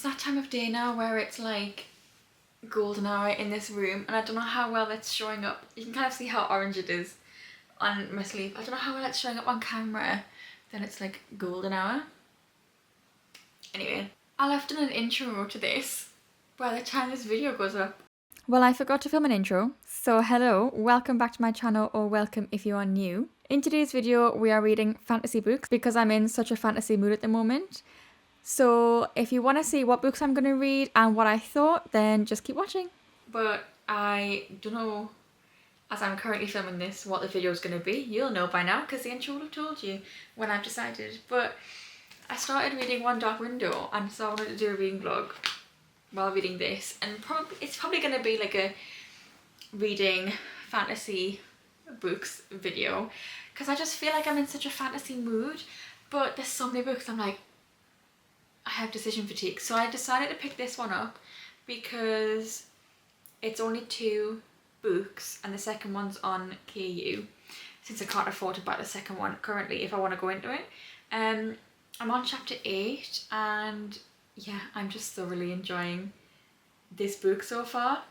that time of day now where it's like golden hour in this room, and I don't know how well it's showing up. You can kind of see how orange it is on my sleeve. I don't know how well it's showing up on camera. Then it's like golden hour. Anyway, I'll have done an intro to this by the time this video goes up. Well, I forgot to film an intro, so hello, welcome back to my channel, or welcome if you are new. In today's video, we are reading fantasy books because I'm in such a fantasy mood at the moment. So if you want to see what books I'm going to read and what I thought, then just keep watching. But I don't know, as I'm currently filming this, what the video is going to be. You'll know by now because the intro will have told you when I've decided. But I started reading One Dark Window, and so I wanted to do a reading vlog while reading this, and it's probably going to be like a reading fantasy books video because I just feel like I'm in such a fantasy mood, but there's so many books I'm like, I have decision fatigue. So I decided to pick this one up because it's only 2 books and the second one's on KU, since I can't afford to buy the second one currently if I want to go into it. I'm on chapter 8 and yeah, I'm just thoroughly enjoying this book so far.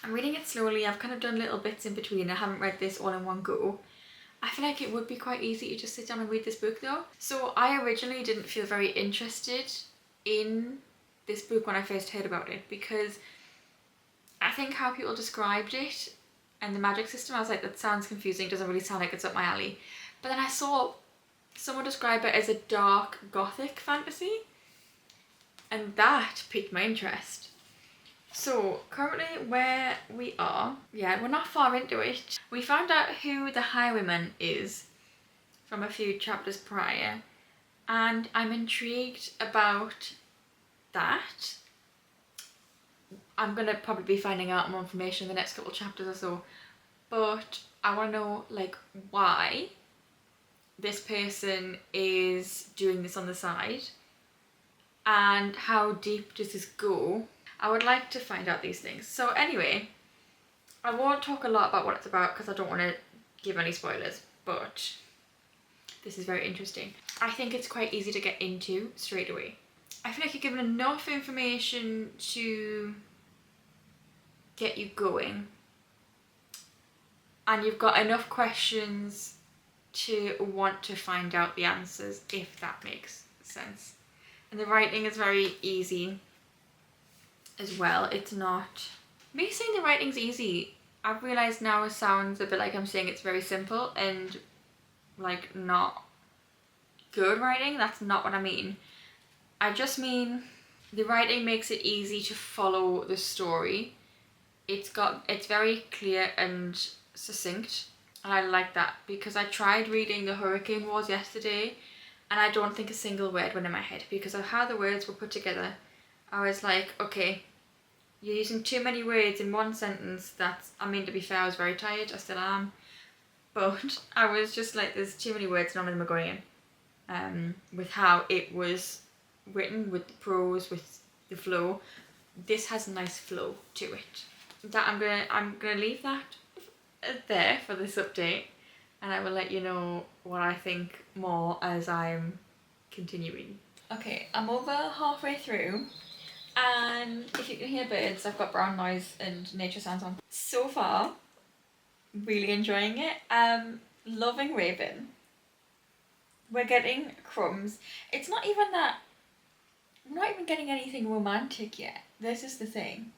I'm reading it slowly. I've kind of done little bits in between. I haven't read this all in one go. I feel like it would be quite easy to just sit down and read this book though. So I originally didn't feel very interested in this book when I first heard about it, because I think how people described it and the magic system, I was like, that sounds confusing, doesn't really sound like it's up my alley. But then I saw someone describe it as a dark gothic fantasy, and that piqued my interest. So currently where we are, yeah, we're not far into it. We found out who the highwayman is from a few chapters prior, and I'm intrigued about that. I'm gonna probably be finding out more information in the next couple of chapters or so, but I want to know like why this person is doing this on the side and how deep does this go. I would like to find out these things. So anyway, I won't talk a lot about what it's about because I don't want to give any spoilers, but this is very interesting. I think it's quite easy to get into straight away. I feel like you're given enough information to get you going, and you've got enough questions to want to find out the answers, if that makes sense. And the writing is very easy as well. It's not... Me saying the writing's easy, I've realised now it sounds a bit like I'm saying it's very simple and like not good writing. That's not what I mean. I just mean the writing makes it easy to follow the story. It's very clear and succinct, and I like that, because I tried reading The Hurricane Wars yesterday and I don't think a single word went in my head because of how the words were put together. I was like, okay, you're using too many words in one sentence. I mean, to be fair, I was very tired, I still am, but I was just like, there's too many words, none of them are going in. With how it was written, with the prose, with the flow, this has a nice flow to it. That I'm gonna leave that there for this update, and I will let you know what I think more as I'm continuing. Okay, I'm over halfway through, and if you can hear birds, I've got brown noise and nature sounds on. So far, really enjoying it. Loving Raven. We're getting crumbs. It's not even that, I'm not even getting anything romantic yet. This is the thing.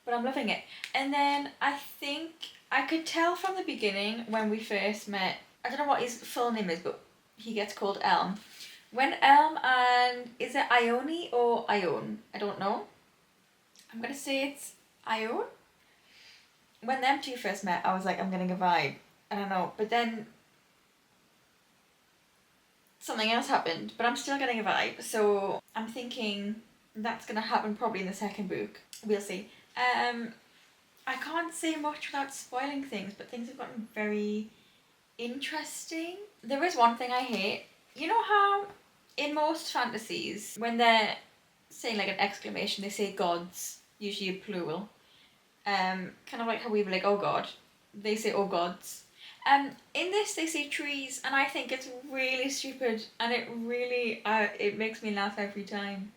But I'm loving it. And then I think I could tell from the beginning when we first met, I don't know what his full name is, but he gets called Elm. When Elm and, is it Ione or Ione? I don't know. I'm gonna say it's Ione. When them two first met, I was like, I'm getting a vibe. I don't know, but then something else happened, but I'm still getting a vibe. So I'm thinking that's gonna happen probably in the second book. We'll see. I can't say much without spoiling things, but things have gotten very interesting. There is one thing I hate. You know how in most fantasies, when they're saying like an exclamation, they say gods, usually plural. Kind of like how we were like, oh god. They say oh gods. In this they say trees, and I think it's really stupid, and it really it makes me laugh every time.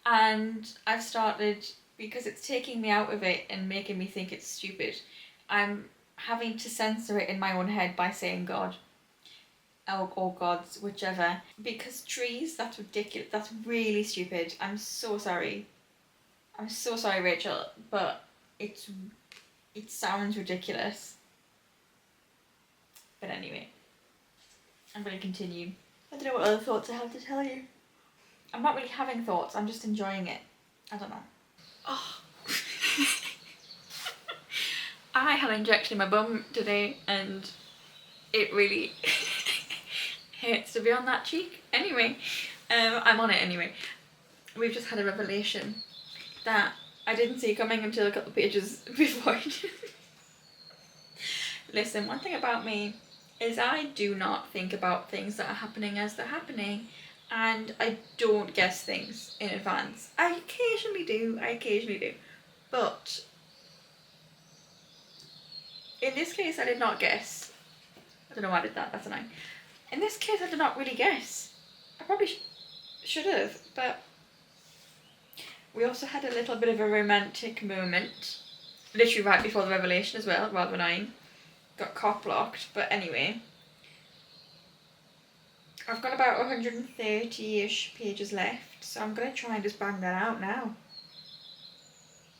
and I've started, because it's taking me out of it and making me think it's stupid, I'm having to censor it in my own head by saying God. Or gods, whichever. Because trees, that's ridiculous. That's really stupid. I'm so sorry. I'm so sorry, Rachel, but it sounds ridiculous. But anyway, I'm going to continue. I don't know what other thoughts I have to tell you. I'm not really having thoughts, I'm just enjoying it. I don't know. Oh. I had an injection in my bum today and it really hurts to be on that cheek. Anyway, I'm on it anyway. We've just had a revelation that I didn't see coming until a couple of pages before. Listen, one thing about me is I do not think about things that are happening as they're happening, and I don't guess things in advance. I occasionally do, but in this case I did not guess. I don't know why I did that, that's annoying. In this case I did not really guess. I probably should have, but we also had a little bit of a romantic moment, literally right before the revelation as well, rather annoying. Got cock blocked, but anyway. I've got about 130-ish pages left, so I'm going to try and just bang that out now.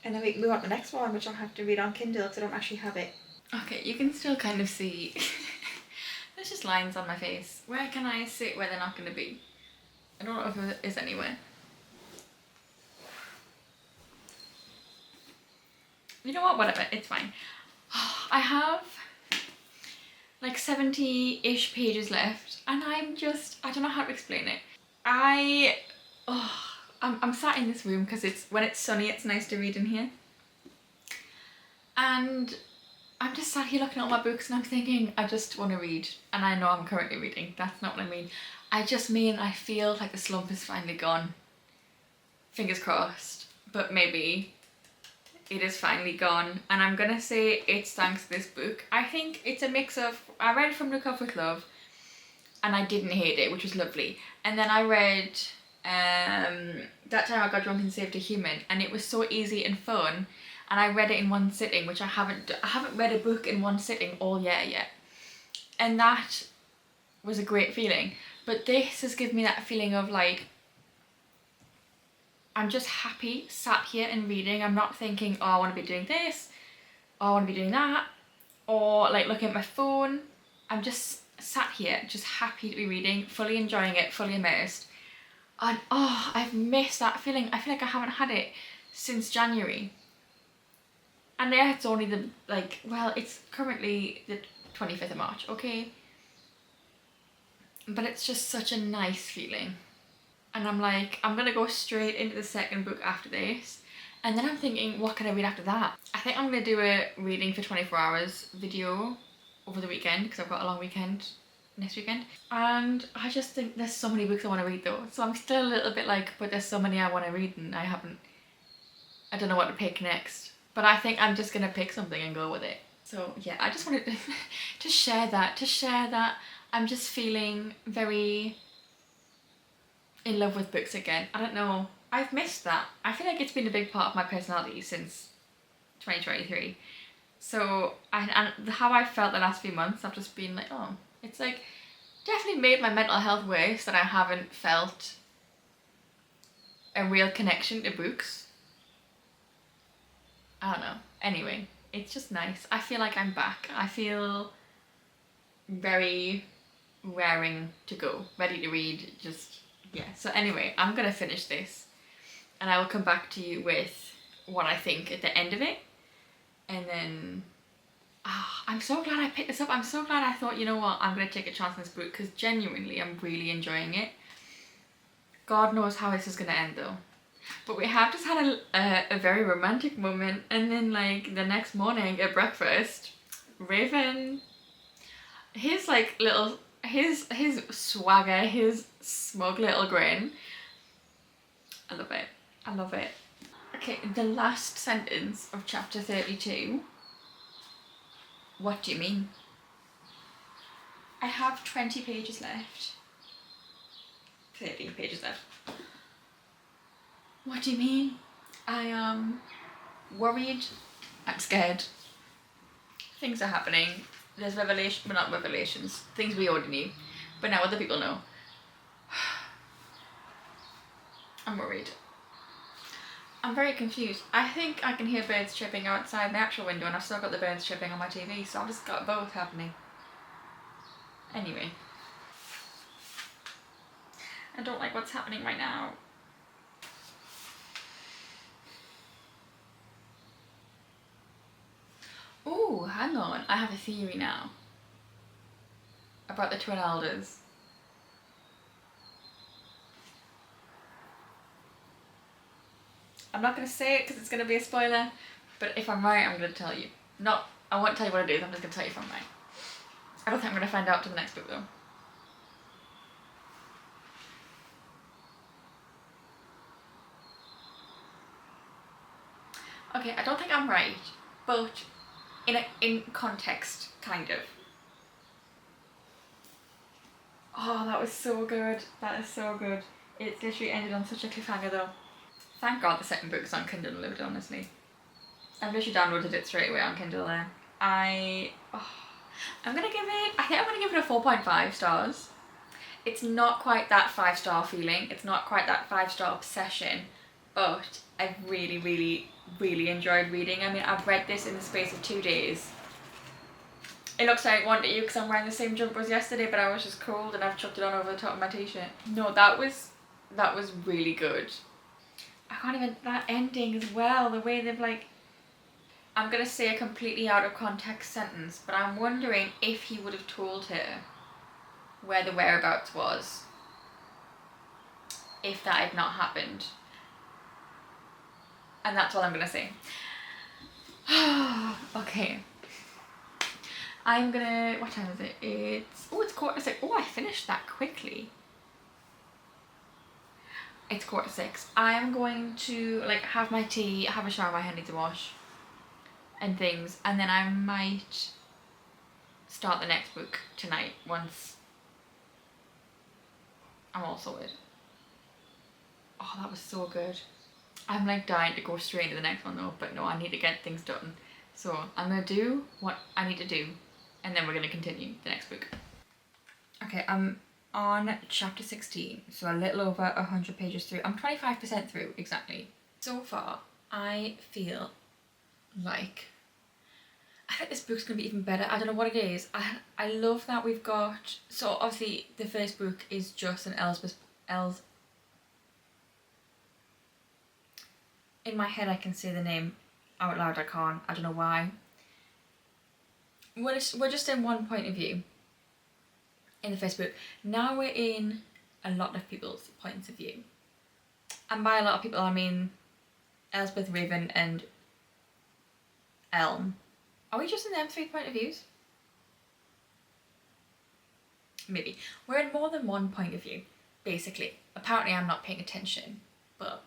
And then we can move on to the next one, which I'll have to read on Kindle because I don't actually have it. Okay, you can still kind of see there's just lines on my face. Where can I sit where they're not going to be? I don't know if there is anywhere. You know what, whatever, it's fine. I have like 70-ish pages left and I don't know how to explain it. I'm sat in this room because when it's sunny it's nice to read in here. And I'm just sat here looking at all my books and I'm thinking I just want to read, and I know I'm currently reading, that's not what I mean. I just mean I feel like the slump is finally gone. Fingers crossed, but maybe it is finally gone, and I'm gonna say it's thanks to this book. I think it's a mix of, I read From Look Up With Love and I didn't hate it, which was lovely, and then I read That Time I Got Drunk and Saved a Human, and it was so easy and fun, and I read it in one sitting, which I haven't read a book in one sitting all year yet, and that was a great feeling. But this has given me that feeling of like, I'm just happy sat here and reading. I'm not thinking, oh, I want to be doing this, or I want to be doing that, or like looking at my phone. I'm just sat here, just happy to be reading, fully enjoying it, fully immersed. And oh, I've missed that feeling. I feel like I haven't had it since January. And yeah, it's only it's currently the 25th of March, okay? But it's just such a nice feeling. And I'm like, I'm gonna go straight into the second book after this. And then I'm thinking, what can I read after that? I think I'm gonna do a reading for 24 hours video over the weekend, because I've got a long weekend next weekend. And I just think there's so many books I want to read though. So I'm still a little bit like, but there's so many I want to read and I don't know what to pick next. But I think I'm just gonna pick something and go with it. So yeah, I just wanted to share that. I'm just feeling very in love with books again. I don't know, I've missed that. I feel like it's been a big part of my personality since 2023. So how I felt the last few months, I've just been like, oh, it's like definitely made my mental health worse that I haven't felt a real connection to books. I don't know. Anyway, it's just nice. I feel like I'm back. I feel very raring to go, ready to read, just, yeah. So anyway, I'm gonna finish this and I will come back to you with what I think at the end of it. And then, I'm so glad I picked this up. I'm so glad I thought, you know what, I'm gonna take a chance on this book, because genuinely I'm really enjoying it. God knows how this is gonna end though. But we have just had a very romantic moment, and then like the next morning at breakfast, Raven, his like little, his swagger, his smug little grin, I love it, I love it. Okay, the last sentence of chapter 32. What do you mean? I have 20 pages left. 13 pages left. What do you mean? I am worried. I'm scared. Things are happening. There's revelation, well, not revelations, things we already knew, but now other people know. I'm worried. I'm very confused. I think I can hear birds chirping outside my actual window, and I've still got the birds chirping on my TV, so I've just got both happening. Anyway. I don't like what's happening right now. Oh, hang on. I have a theory now. About the twin elders. I'm not going to say it because it's going to be a spoiler, but if I'm right, I'm going to tell you. I won't tell you what it is, I'm just going to tell you if I'm right. I don't think I'm going to find out to the next book though. Okay, I don't think I'm right, but in context, kind of. Oh, that was so good. That is so good. It literally ended on such a cliffhanger though. Thank God the second book's on Kindle Unlimited, honestly. I've literally downloaded it straight away on Kindle there. I think I'm gonna give it a 4.5 stars. It's not quite that 5-star feeling, it's not quite that 5-star obsession, but I really, really, really enjoyed reading. I mean, I've read this in the space of 2 days. It looks like one to you because I'm wearing the same jumper as yesterday, but I was just cold and I've chucked it on over the top of my t-shirt. No, that was really good. I can't even, that ending as well, the way they've like, I'm gonna say a completely out of context sentence, but I'm wondering if he would have told her where the whereabouts was if that had not happened. And that's all I'm gonna say. Okay. I'm gonna, what time is it? It's 6:15. Oh, I finished that quickly. It's 6:15. I'm going to like have my tea, have a shower, my hair needs a wash and things, and then I might start the next book tonight once I'm all sorted. Oh, that was so good. I'm like dying to go straight into the next one though, but no, I need to get things done. So I'm gonna do what I need to do and then we're gonna continue the next book. Okay, I'm on chapter 16, so a little over 100 pages through. I'm 25% through, exactly. So far, I feel like I think this book's gonna be even better. I don't know what it is. I love that we've got, so obviously the first book is just an Elsbeth. In my head I can say the name out loud, I can't. I don't know why. We're just in one point of view in the first book. Now we're in a lot of people's points of view. And by a lot of people I mean Elsbeth, Raven and Elm. Are we just in them 3 point of views? Maybe. We're in more than one point of view, basically. Apparently I'm not paying attention, but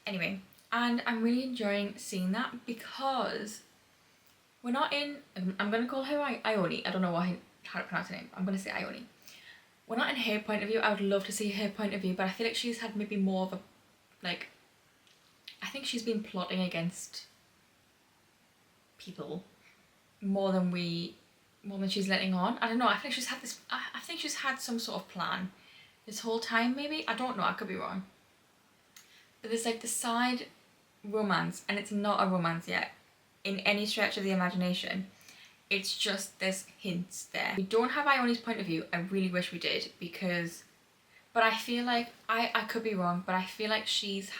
anyway. And I'm really enjoying seeing that because we're not in, I'm going to call her Ione. I don't know how to pronounce her name. I'm going to say Ione. We're not in her point of view. I would love to see her point of view, but I feel like she's had maybe more of a, like, I think she's been plotting against people more than she's letting on. I don't know, I think she's had this, I think she's had some sort of plan this whole time maybe. I don't know, I could be wrong. But there's like the side romance, and it's not a romance yet in any stretch of the imagination. It's just there's hints there. We don't have Ione's point of view. I really wish we did, because, but I feel like, I could be wrong, but I feel like she's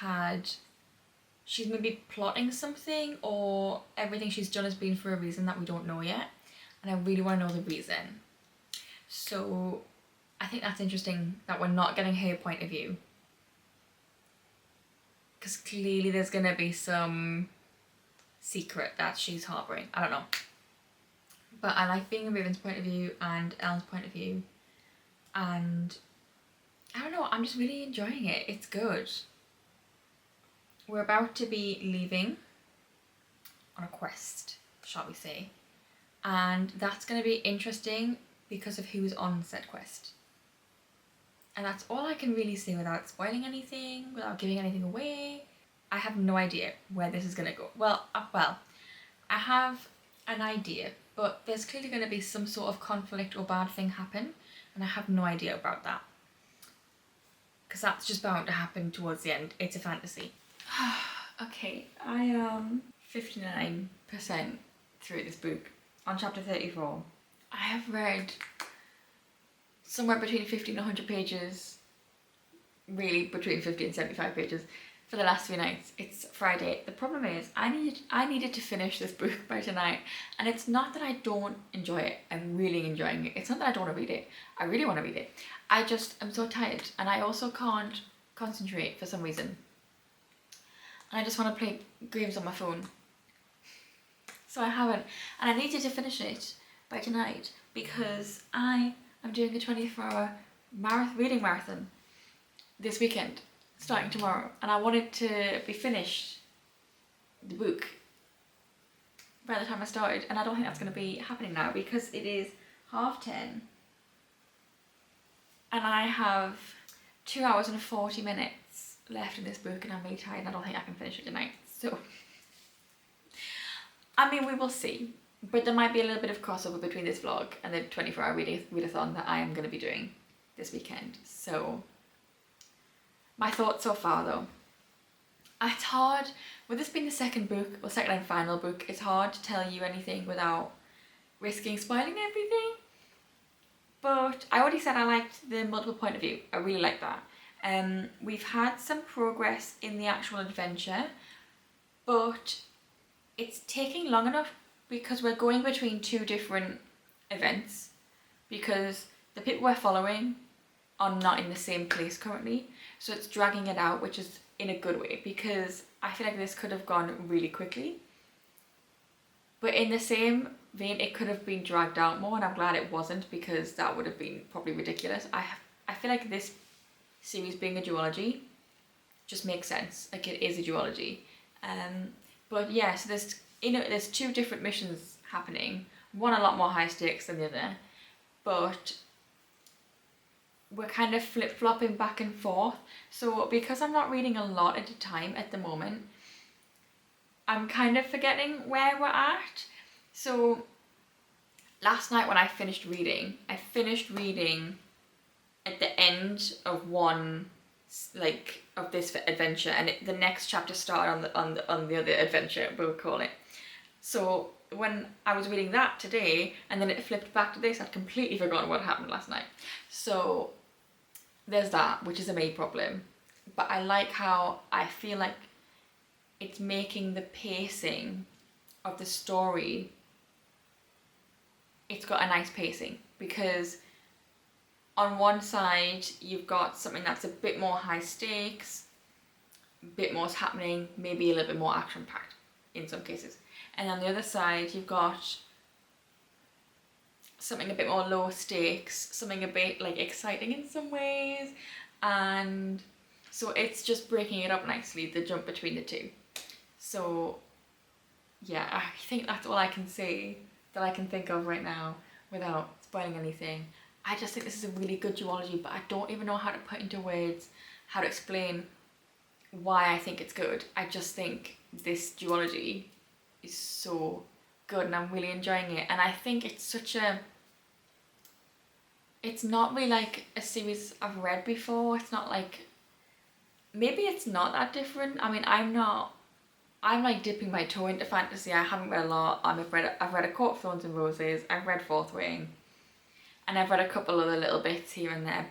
maybe plotting something, or everything she's done has been for a reason that we don't know yet, and I really want to know the reason. So I think that's interesting that we're not getting her point of view, because clearly there's gonna be some secret that she's harboring. I don't know, but I like being in Raven's point of view and Ellen's point of view, and I don't know, I'm just really enjoying it. It's good. We're about to be leaving on a quest, shall we say, and that's going to be interesting because of who's on said quest. And that's all I can really say without spoiling anything, without giving anything away. I have no idea where this is gonna go. Well, I have an idea, but there's clearly gonna be some sort of conflict or bad thing happen, and I have no idea about that. Because that's just bound to happen towards the end. It's a fantasy. Okay, I am 59% through this book, on chapter 34. I have read somewhere between 50 and 100 pages, really between 50 and 75 pages, for the last few nights. It's Friday. The problem is I needed to finish this book by tonight, and it's not that I don't enjoy it. I'm really enjoying it. It's not that I don't want to read it. I really want to read it. I just am so tired, and I also can't concentrate for some reason. And I just want to play games on my phone. So I haven't, and I needed to finish it by tonight because I am doing a 24-hour reading marathon this weekend, starting tomorrow, and I wanted to be finished the book by the time I started, and I don't think that's going to be happening now because it is 10:30 and I have 2 hours and 40 minutes left in this book, and I'm really tired and I don't think I can finish it tonight. So I mean, we will see, but there might be a little bit of crossover between this vlog and the 24-hour readathon that I am going to be doing this weekend. So my thoughts so far though. It's hard, with this being the second and final book, it's hard to tell you anything without risking spoiling everything. But I already said I liked the multiple point of view. I really like that. We've had some progress in the actual adventure, but it's taking long enough because we're going between two different events, because the people we're following are not in the same place currently, so it's dragging it out, which is in a good way, because I feel like this could have gone really quickly, but in the same vein it could have been dragged out more, and I'm glad it wasn't, because that would have been probably ridiculous. I feel like this series being a duology just makes sense, like it is a duology. But yeah, so there's two different missions happening, one a lot more high stakes than the other, but we're kind of flip-flopping back and forth. So because I'm not reading a lot at a time at the moment, I'm kind of forgetting where we're at. So last night when I finished reading at the end of one of this adventure, and the next chapter started on the other adventure, we'll call it. So when I was reading that today and then it flipped back to this, I'd completely forgotten what happened last night. So there's that, which is a main problem. But I like how I feel like it's making the pacing of the story, it's got a nice pacing, because on one side you've got something that's a bit more high stakes, a bit more is happening, maybe a little bit more action packed in some cases, and on the other side you've got something a bit more low stakes, something a bit like exciting in some ways, and so it's just breaking it up nicely, the jump between the two. So yeah, I think that's all I can say that I can think of right now without spoiling anything. I just think this is a really good duology, but I don't even know how to put into words, how to explain why I think it's good. I just think this duology is so good and I'm really enjoying it. And I think it's it's not really like a series I've read before. It's not like, maybe it's not that different. I mean, I'm like dipping my toe into fantasy. I haven't read a lot. I've read A Court of Thorns and Roses, I've read Fourth Wing, and I've read a couple other little bits here and there,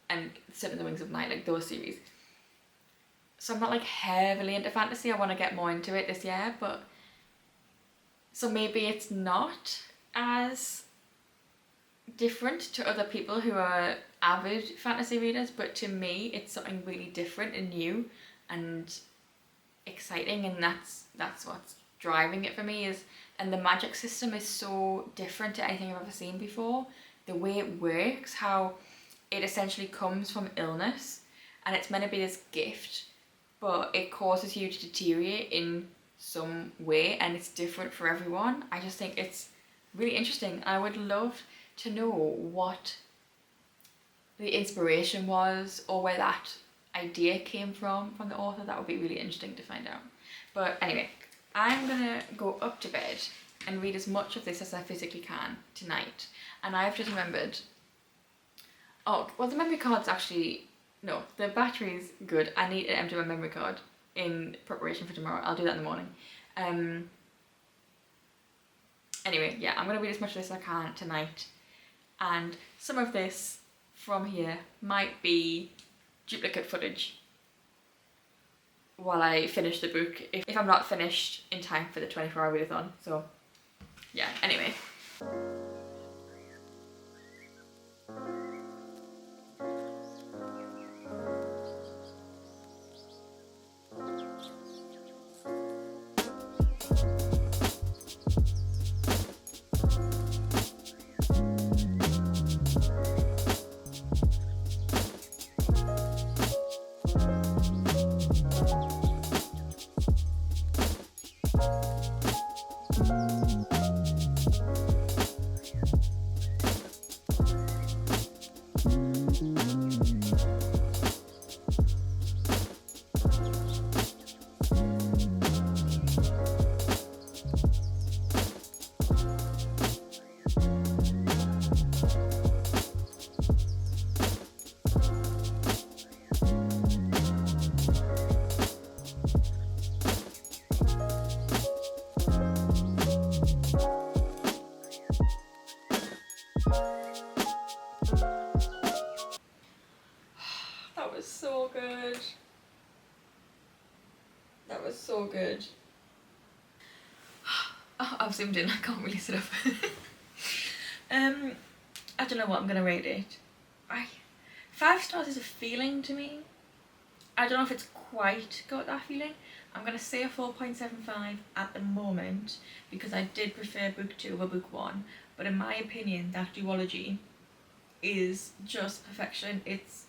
and Sit in the Wings of Night, like those series. So I'm not like heavily into fantasy. I want to get more into it this year, but so maybe it's not as different to other people who are avid fantasy readers, but to me it's something really different and new and exciting, and that's what's driving it for me. And the magic system is so different to anything I've ever seen before. The way it works, how it essentially comes from illness and it's meant to be this gift, but it causes you to deteriorate in some way and it's different for everyone. I just think it's really interesting. I would love to know what the inspiration was, or where that idea came from the author. That would be really interesting to find out. But anyway, I'm gonna go up to bed and read as much of this as I physically can tonight. And I've just remembered, oh, well, the memory card's actually, no, the battery's good. I need to empty my memory card in preparation for tomorrow. I'll do that in the morning. Anyway, yeah, I'm gonna read as much of this as I can tonight. And some of this from here might be duplicate footage while I finish the book, if I'm not finished in time for the 24-hour readathon. So yeah, anyway. That was so good. That was so good. Oh, I've zoomed in, I can't really sit up. I don't know what I'm gonna rate it. 5 stars is a feeling to me. I don't know if it's quite got that feeling. I'm gonna say a 4.75 at the moment because I did prefer book 2 over book 1, but in my opinion that duology is just perfection. It's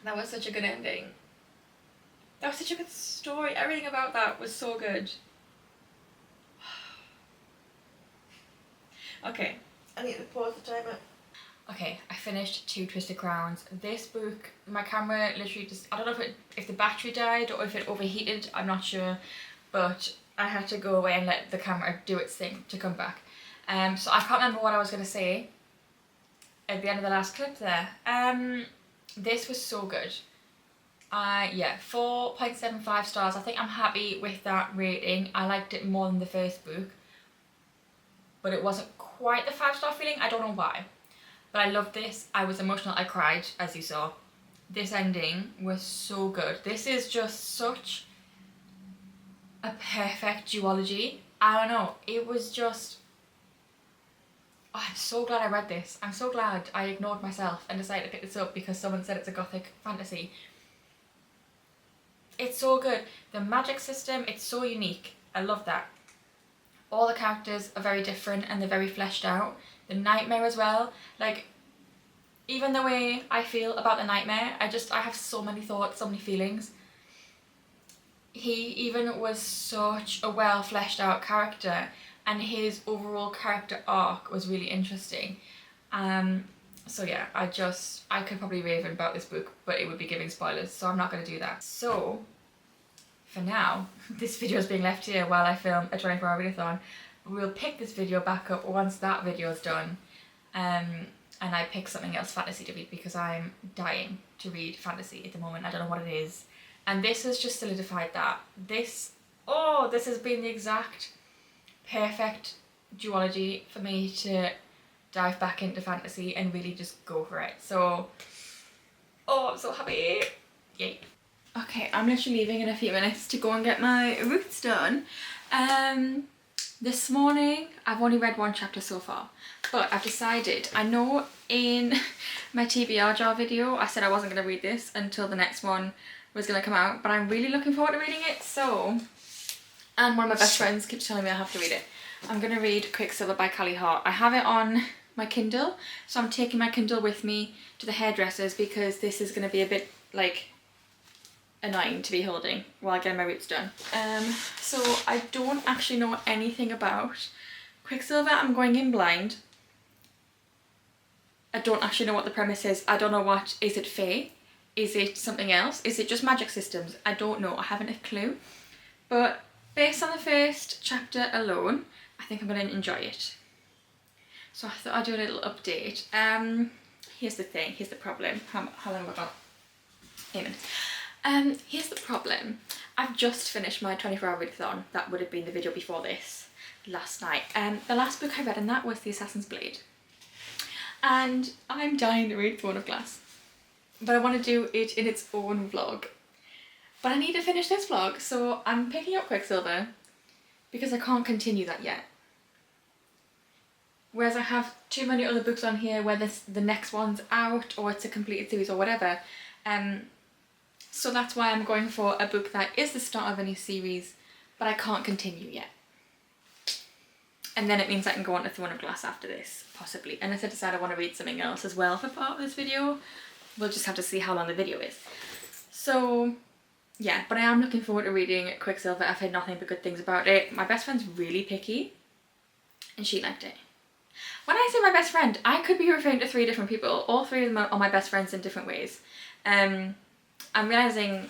that was such a good ending. That was such a good story. Everything about that was so good. Okay, I need to pause the timer. Okay, I finished Two Twisted Crowns. This book, my camera literally just, I don't know if the battery died or if it overheated, I'm not sure, but I had to go away and let the camera do its thing to come back. So I can't remember what I was going to say at the end of the last clip there. This was so good. Yeah, 4.75 stars. I think I'm happy with that rating. I liked it more than the first book, but it wasn't quite the 5-star feeling. I don't know why, but I loved this. I was emotional. I cried, as you saw. This ending was so good. This is just such a perfect duology. I don't know, it was just, oh, I'm so glad I read this. I'm so glad I ignored myself and decided to pick this up because someone said it's a gothic fantasy. It's so good. The magic system, it's so unique. I love that. All the characters are very different and they're very fleshed out. The nightmare as well. Like, even the way I feel about the nightmare, I have so many thoughts, so many feelings. He even was such a well fleshed out character, and his overall character arc was really interesting. So yeah, I could probably rave about this book, but it would be giving spoilers, so I'm not going to do that. So for now, this video is being left here while I film a 24-hour readathon. We'll pick this video back up once that video is done, and I pick something else fantasy to read because I'm dying to read fantasy at the moment. I don't know what it is, and this has just solidified that. This has been the exact perfect duology for me to dive back into fantasy and really just go for it. So, I'm so happy. Yay. Okay, I'm literally leaving in a few minutes to go and get my roots done. This morning, I've only read 1 chapter so far, but I've decided, I know in my TBR jar video, I said I wasn't going to read this until the next one was going to come out, but I'm really looking forward to reading it, so, and one of my best friends keeps telling me I have to read it. I'm going to read Quicksilver by Callie Hart. I have it on my Kindle, so I'm taking my Kindle with me to the hairdressers because this is going to be a bit, like, annoying to be holding while I get my roots done. So I don't actually know anything about Quicksilver. I'm going in blind. I don't actually know what the premise is. I don't know what, is it Fae? Is it something else? Is it just magic systems? I don't know, I haven't a clue. But based on the first chapter alone, I think I'm going to enjoy it. So I thought I'd do a little update. Here's the thing, here's the problem. How long have I got? 8 minutes. Here's the problem. I've just finished my 24-hour readathon. That would have been the video before this, last night. The last book I read in that was The Assassin's Blade. And I'm dying to read Throne of Glass. But I want to do it in its own vlog. But I need to finish this vlog, so I'm picking up Quicksilver because I can't continue that yet. Whereas I have too many other books on here where the next one's out or it's a completed series or whatever. So that's why I'm going for a book that is the start of a new series, but I can't continue yet. And then it means I can go on to Throne of Glass after this, possibly. Unless I decide I want to read something else as well for part of this video. We'll just have to see how long the video is. So, yeah, but I am looking forward to reading Quicksilver. I've heard nothing but good things about it. My best friend's really picky, and she liked it. When I say my best friend, I could be referring to 3 different people. All 3 of them are my best friends in different ways. I'm realising,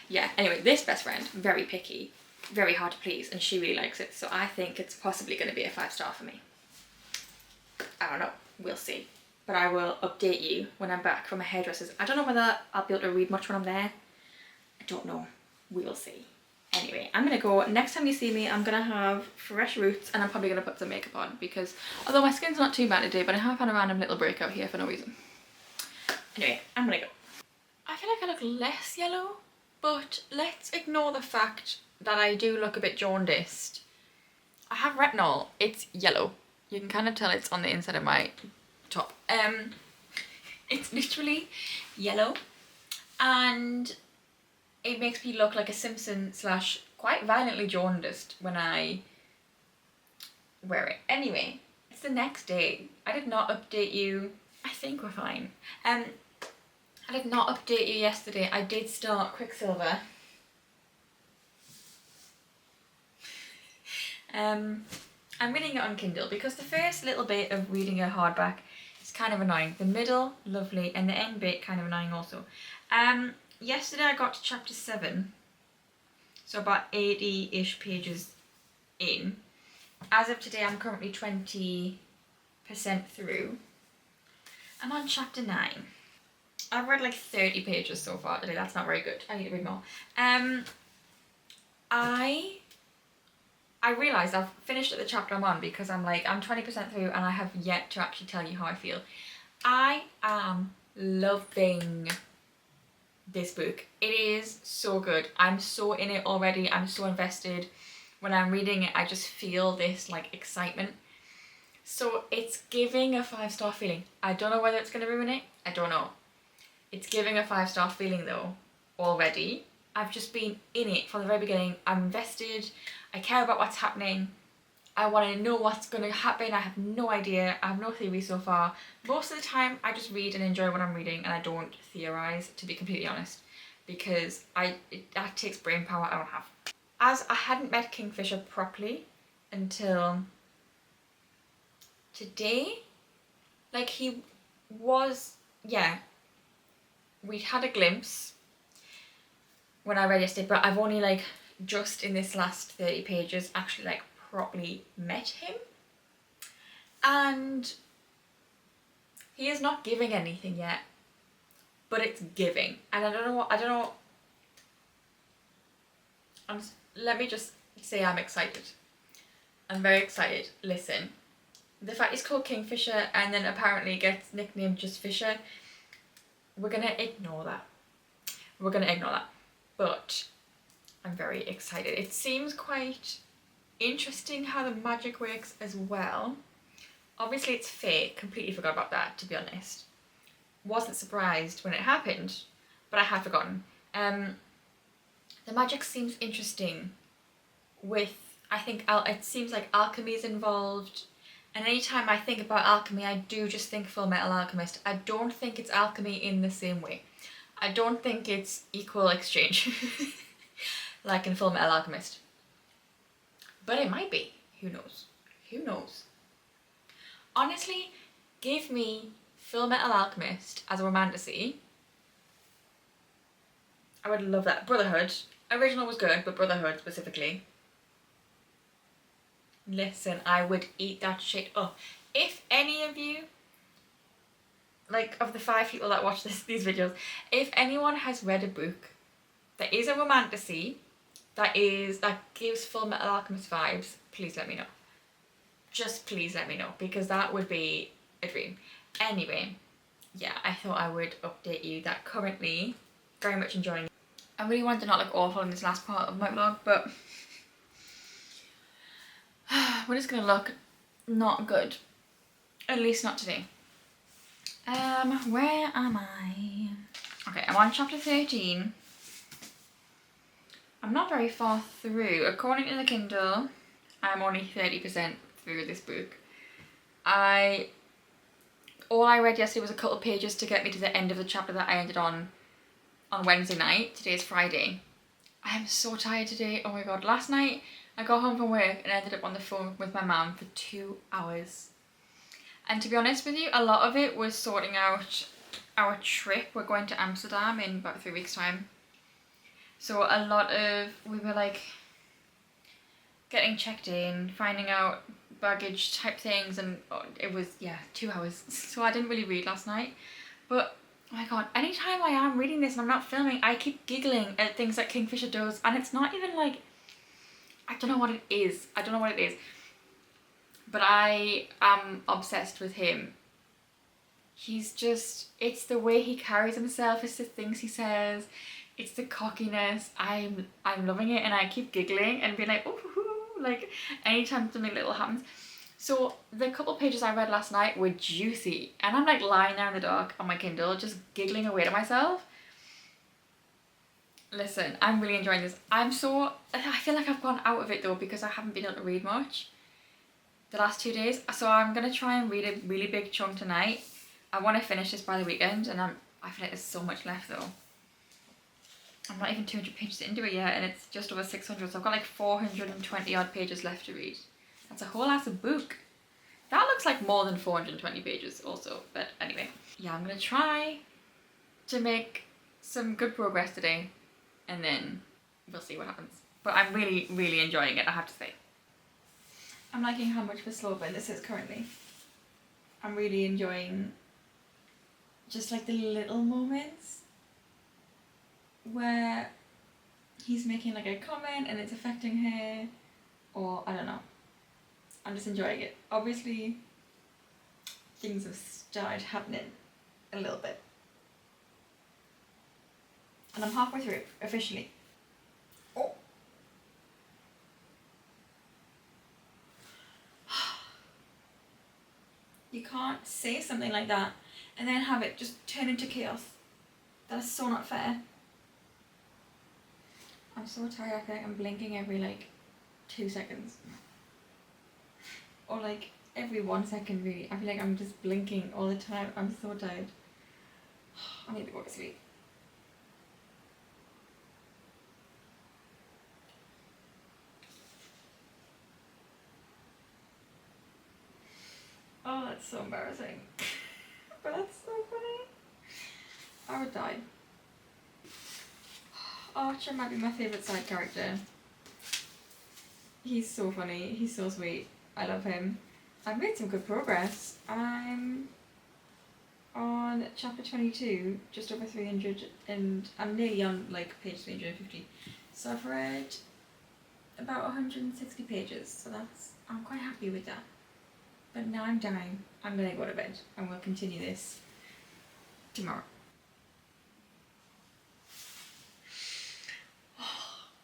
yeah, anyway, this best friend, very picky. Very hard to please, and she really likes it, so I think it's possibly going to be a 5-star for me. I don't know, we'll see. But I will update you when I'm back from my hairdresser's. I don't know whether I'll be able to read much when I'm there. I don't know, we will see. Anyway, I'm going to go. Next time you see me, I'm going to have fresh roots, and I'm probably going to put some makeup on, because although my skin's not too bad today, but I have had a random little breakout here for no reason. Anyway, I'm going to go. I feel like I look less yellow, but let's ignore the fact that I do look a bit jaundiced. I have retinol. It's yellow. You can kind of tell it's on the inside of my top. It's literally yellow, and it makes me look like a Simpson / quite violently jaundiced when I wear it. Anyway, it's the next day. I did not update you. I think we're fine. I did not update you yesterday. I did start Quicksilver. I'm reading it on Kindle because the first little bit of reading a hardback is kind of annoying. The middle, lovely, and the end bit, kind of annoying also. Yesterday I got to chapter 7, so about 80-ish pages in. As of today, I'm currently 20% through. I'm on chapter 9. I've read like 30 pages so far today. That's not very good. I need to read more. I realised I've finished at the chapter I'm on because I'm 20% through and I have yet to actually tell you how I feel. I am loving this book. It is so good. I'm so in it already. I'm so invested. When I'm reading it, I just feel this like excitement. So it's giving a 5-star feeling. I don't know whether it's going to ruin it. I don't know. It's giving a 5-star feeling though already. I've just been in it from the very beginning. I'm invested. I care about what's happening. I want to know what's going to happen. I have no idea. I have no theory so far. Most of the time I just read and enjoy what I'm reading, and I don't theorise, to be completely honest, because that takes brain power I don't have. As I hadn't met Kingfisher properly until today, like he was, yeah, we'd had a glimpse when I read yesterday, but I've only like just in this last 30 pages actually like properly met him, and he is not giving anything yet, but it's giving, and I don't know. Let me just say I'm excited. I'm very excited. Listen, the fact he's called Kingfisher and then apparently gets nicknamed just Fisher, we're gonna ignore that. We're gonna ignore that. But I'm very excited. It seems quite interesting how the magic works as well. Obviously it's fake, completely forgot about that, to be honest. Wasn't surprised when it happened, but I had forgotten. The magic seems interesting with, I think it seems like alchemy is involved, and anytime I think about alchemy I do just think Full Metal Alchemist. I don't think it's alchemy in the same way. I don't think it's equal exchange like in Full Metal Alchemist. But it might be. Who knows? Who knows? Honestly, give me Full Metal Alchemist as a romantasy. I would love that. Brotherhood. Original was good, but Brotherhood specifically. Listen, I would eat that shit up. If any of you, like of the 5 people that watch these videos, if anyone has read a book that is a romantasy, that gives Full Metal Alchemist vibes, please let me know. Just please let me know, because that would be a dream. Anyway, yeah, I thought I would update you that currently very much enjoying it. I really wanted to not look awful in this last part of my vlog, but we're just gonna look not good. At least not today. Where am I? Okay, I'm on chapter 13. I'm not very far through. According to the Kindle, I'm only 30% through this book. All I read yesterday was a couple of pages to get me to the end of the chapter that I ended on Wednesday night. Today is Friday. I am so tired today. Oh my god. Last night I got home from work and ended up on the phone with my mum for 2 hours. And to be honest with you, a lot of it was sorting out our trip. We're going to Amsterdam in about 3 weeks' time. So we were like getting checked in, finding out baggage type things, and it was, yeah, 2 hours. So I didn't really read last night. But oh my god, anytime I am reading this and I'm not filming, I keep giggling at things that Kingfisher does, and it's not even like, I don't know what it is. But I am obsessed with him. He's just, it's the way he carries himself, it's the things he says, it's the cockiness. I'm loving it, and I keep giggling and being like, ooh, like anytime something little happens. So the couple pages I read last night were juicy, and I'm like lying there in the dark on my Kindle just giggling away to myself. Listen, I'm really enjoying this. I feel like I've gone out of it though, because I haven't been able to read much the last 2 days. So I'm gonna try and read a really big chunk tonight. I want to finish this by the weekend, and I feel like there's so much left though. I'm not even 200 pages into it yet, and it's just over 600, so I've got like 420 odd pages left to read. That's a whole ass of book. That looks like more than 420 pages also, but anyway. Yeah, I'm gonna try to make some good progress today, and then we'll see what happens. But I'm really, really enjoying it, I have to say. I'm liking how much of a slow burn this is currently. I'm really enjoying just like the little moments where he's making like a comment and it's affecting her, or I don't know. I'm just enjoying it. Obviously, things have started happening a little bit. And I'm halfway through it, officially. Oh. You can't say something like that and then have it just turn into chaos. That's so not fair. I'm so tired, I feel like I'm blinking every like 2 seconds. Or like every 1 second really. I feel like I'm just blinking all the time. I'm so tired. I need to go to sleep. Oh, that's so embarrassing. But that's so funny. I would die. Archer might be my favourite side character. He's so funny, he's so sweet. I love him. I've made some good progress. I'm on chapter 22, just over 300, and I'm nearly on like page 350. So I've read about 160 pages, so I'm quite happy with that. But now I'm dying. I'm gonna go to bed and we'll continue this tomorrow.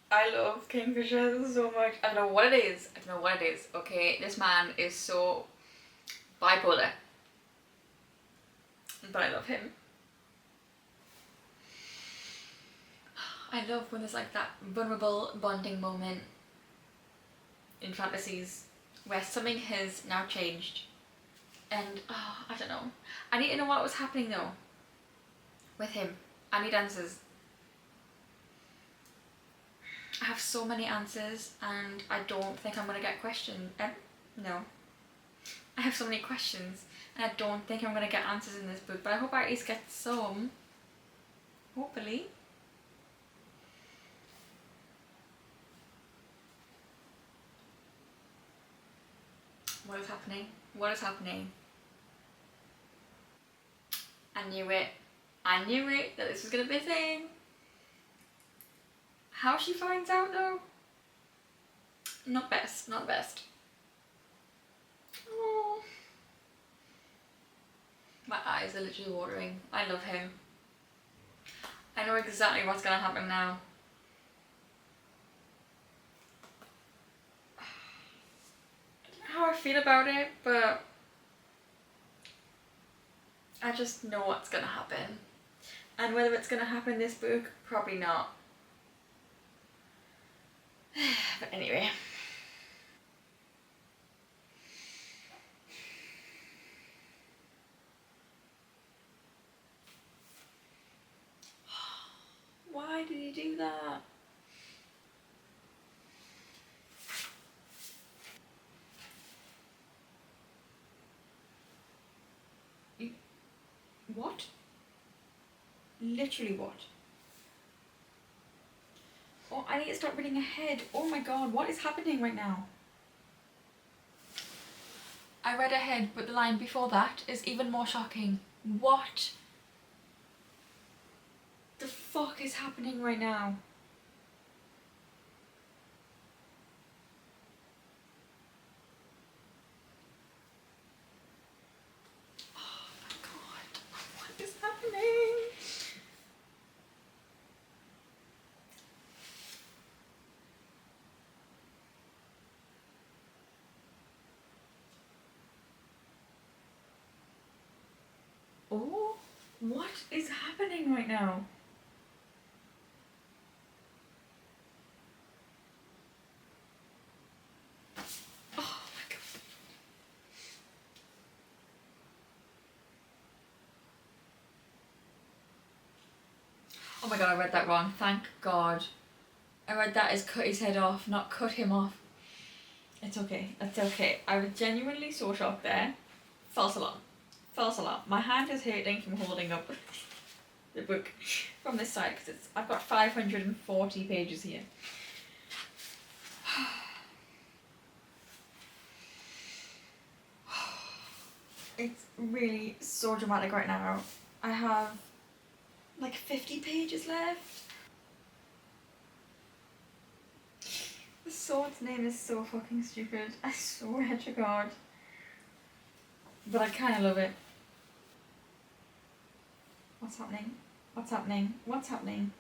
I love Kingfisher so much. I don't know what it is. Okay, this man is so bipolar. But I love him. I love when there's like that vulnerable bonding moment in fantasies where something has now changed. And I don't know. I need to know what was happening though with him. I need answers. I have so many answers and I don't think I'm gonna get questioned. No. I have so many questions and I don't think I'm going to get answers in this book, but I hope I at least get some. Hopefully. What is happening? What is happening? I knew it. I knew it that this was going to be a thing. How she finds out though? Not best, not best. Oh. My eyes are literally watering. I love him. I know exactly what's going to happen now. I don't know how I feel about it, but I just know what's going to happen. And whether it's going to happen in this book, probably not. But anyway. Why did he do that? What? Literally what? Oh, I need to start reading ahead. Oh my god, what is happening right now? I read ahead, but the line before that is even more shocking. What the fuck is happening right now? Oh my god, what is happening? Oh, what is happening right now? Oh my god. Oh my god, I read that wrong. Thank god. I read that as cut his head off, not cut him off. It's okay, it's okay. I was genuinely so shocked there. False alarm. False alarm. My hand is hurting from holding up the book from this side because I've got 540 pages here. It's really so dramatic right now. I have like 50 pages left. The sword's name is so fucking stupid. I swear to god. But I kind of love it. What's happening? What's happening? What's happening?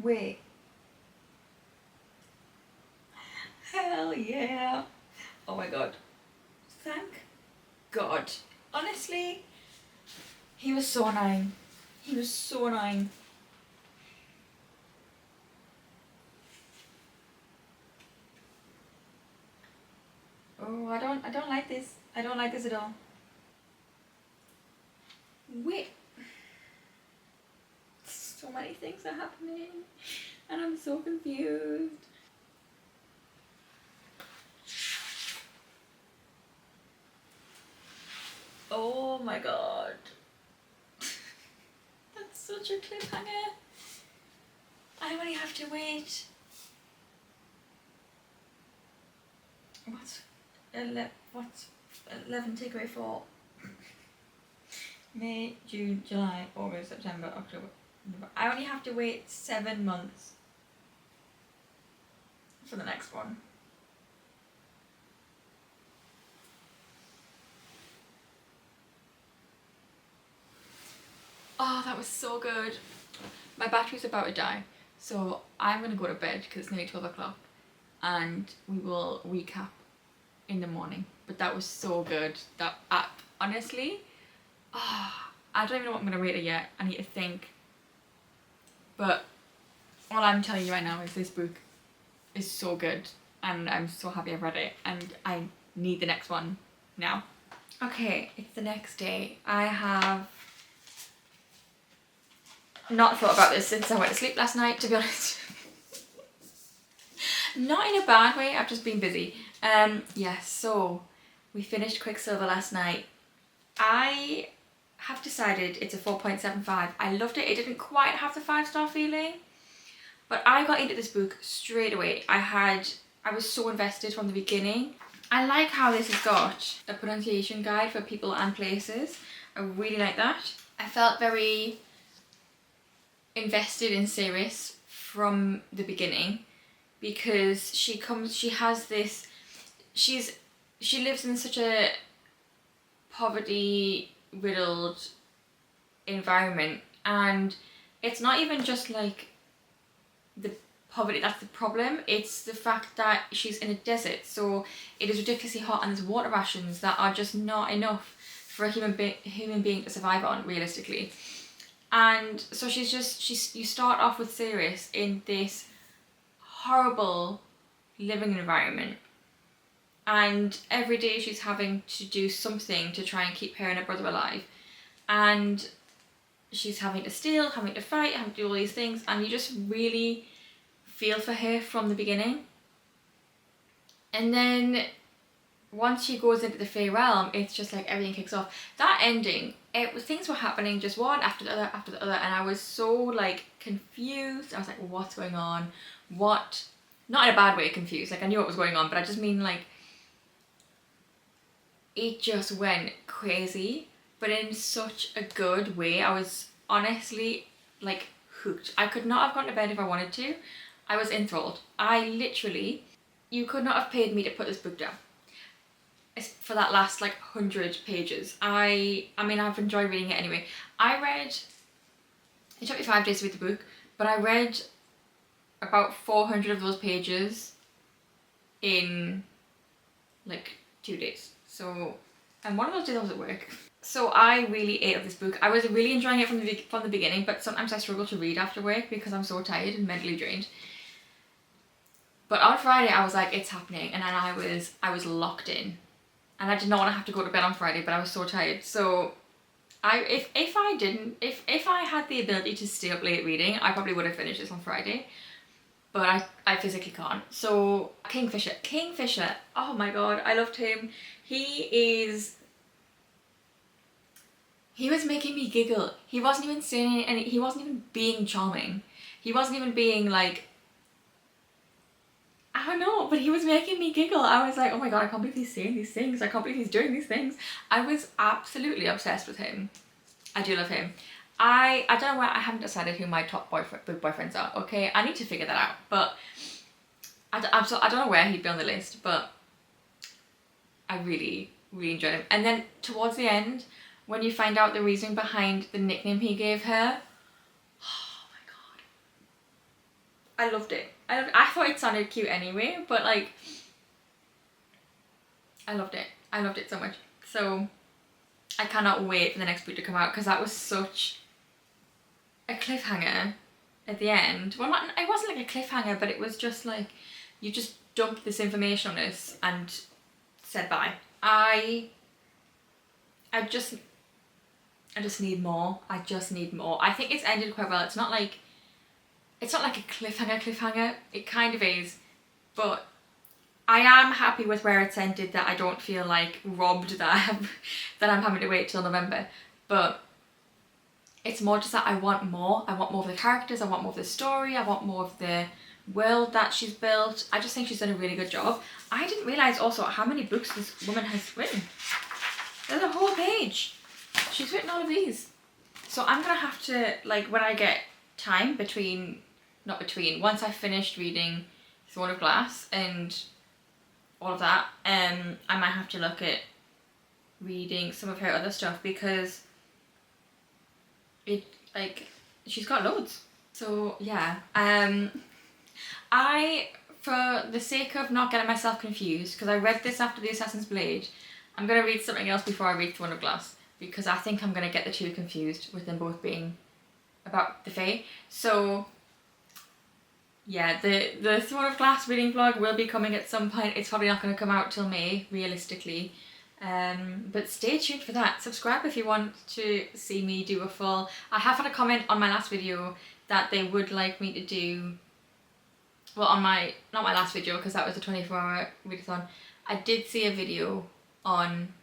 Wait. Hell yeah. Oh my god. Thank god. Honestly, he was so annoying. He was so annoying. Oh, I don't like this. I don't like this at all. Wait. So many things are happening and I'm so confused. Oh my god. That's such a cliffhanger. I only have to wait. What's 11 take away 4? May, June, July, August, September, October, November. I only have to wait 7 months for the next one. Oh, that was so good. My battery's about to die, so I'm gonna go to bed because it's nearly 12 o'clock and we will recap in the morning. But that was so good. That app, honestly, I don't even know what I'm gonna rate it yet. I need to think. But all I'm telling you right now is this book is so good and I'm so happy I've read it and I need the next one now. Okay, it's the next day. I have not thought about this since I went to sleep last night, to be honest. Not in a bad way, I've just been busy. Yeah, so we finished Quicksilver last night. I have decided it's a 4.75. I loved it. It didn't quite have the 5-star feeling, but I got into this book straight away. I was so invested from the beginning. I like how this has got a pronunciation guide for people and places. I really like that. I felt very invested in Sirius from the beginning because she lives in such a poverty riddled environment, and it's not even just like the poverty that's the problem, it's the fact that she's in a desert, so it is ridiculously hot and there's water rations that are just not enough for a human being to survive on, realistically. And so you start off with Sirius in this horrible living environment, and every day she's having to do something to try and keep her and her brother alive, and she's having to steal, having to fight, having to do all these things, and you just really feel for her from the beginning. And then once she goes into the Fey realm, it's just like everything kicks off. That ending, things were happening just one after the other after the other, and I was so like confused. I was like, what's going on? What? Not in a bad way confused, like I knew what was going on, but I just mean like it just went crazy, but in such a good way. I was honestly like hooked. I could not have gone to bed if I wanted to. I was enthralled. You could not have paid me to put this book down for that last like 100 pages. I mean, I've enjoyed reading it anyway. It took me 5 days to read the book, but I read about 400 of those pages in like 2 days. So, and one of those days I was at work. So I really ate up this book. I was really enjoying it from the beginning, but sometimes I struggle to read after work because I'm so tired and mentally drained. But on Friday I was like, it's happening, and then I was locked in. And I did not want to have to go to bed on Friday, but I was so tired. So if I had the ability to stay up late reading, I probably would have finished this on Friday. But I physically can't. So Kingfisher, oh my god, I loved him. He was making me giggle. He wasn't even saying any, he wasn't even being charming. He wasn't even being like, I don't know, but he was making me giggle. I was like, oh my god, I can't believe he's saying these things. I can't believe he's doing these things. I was absolutely obsessed with him. I do love him. I don't know why I haven't decided who my top boyfriends are, okay? I need to figure that out, but I don't know where he'd be on the list, but I really, really enjoyed him. And then towards the end, when you find out the reason behind the nickname he gave her, oh my god. I loved it. I thought it sounded cute anyway, but like, I loved it. I loved it so much. So I cannot wait for the next book to come out, because that was such a cliffhanger at the end. Well, it wasn't like a cliffhanger, but it was just like, you just dumped this information on us and said bye. I just need more. I just need more. I think it's ended quite well. It's not like a cliffhanger. It kind of is, but I am happy with where it's ended, that I don't feel like robbed that I'm having to wait till November. But it's more just that I want more. I want more of the characters, I want more of the story, I want more of the world that she's built. I just think she's done a really good job. I didn't realise also how many books this woman has written. There's a whole page. She's written all of these. So I'm gonna have to, like, when I get time once I've finished reading Throne of Glass and all of that, I might have to look at reading some of her other stuff, because she's got loads. So yeah, for the sake of not getting myself confused, because I read this after the Assassin's Blade, I'm going to read something else before I read Throne of Glass, because I think I'm going to get the two confused with them both being about the Fae. So yeah, the Throne of Glass reading vlog will be coming at some point. It's probably not going to come out till May, realistically. But stay tuned for that. Subscribe if you want to see me do a full... I have had a comment on my last video that they would like me to do well, on my, not my last video because that was a 24-hour readathon, I did see a video on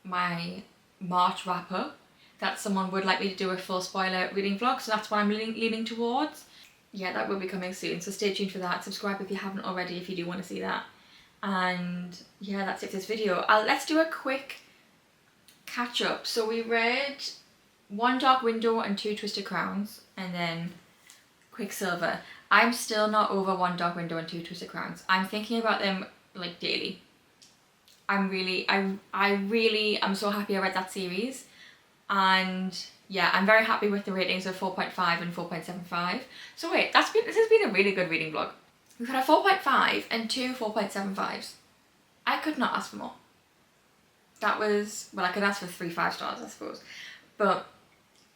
my March wrap up that someone would like me to do a full spoiler reading vlog, so that's what I'm leaning towards. Yeah, that will be coming soon, so stay tuned for that. Subscribe if you haven't already if you do want to see that. And yeah, that's it for this video. Let's do a quick catch up. So we read One Dark Window and Two Twisted Crowns, and then Quicksilver. I'm still not over One Dark Window and Two Twisted Crowns. I'm thinking about them like daily. I really am so happy I read that series, and yeah, I'm very happy with the ratings of 4.5 and 4.75. So wait, this has been a really good reading vlog. We've had a 4.5 and two 4.75s. I could not ask for more. That was, well, I could ask for 3 5-stars, I suppose. But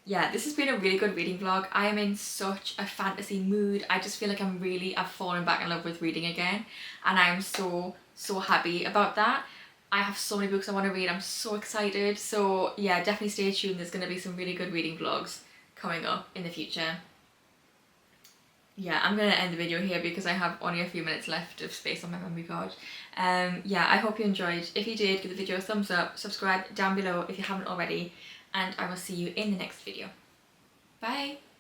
yeah, this has been a really good reading vlog. I am in such a fantasy mood. I just feel like I've fallen back in love with reading again. And I'm so happy about that. I have so many books I want to read. I'm so excited. So yeah, definitely stay tuned. There's going to be some really good reading vlogs coming up in the future. Yeah, I'm going to end the video here because I have only a few minutes left of space on my memory card. Yeah, I hope you enjoyed. If you did, give the video a thumbs up, subscribe down below if you haven't already, and I will see you in the next video. Bye!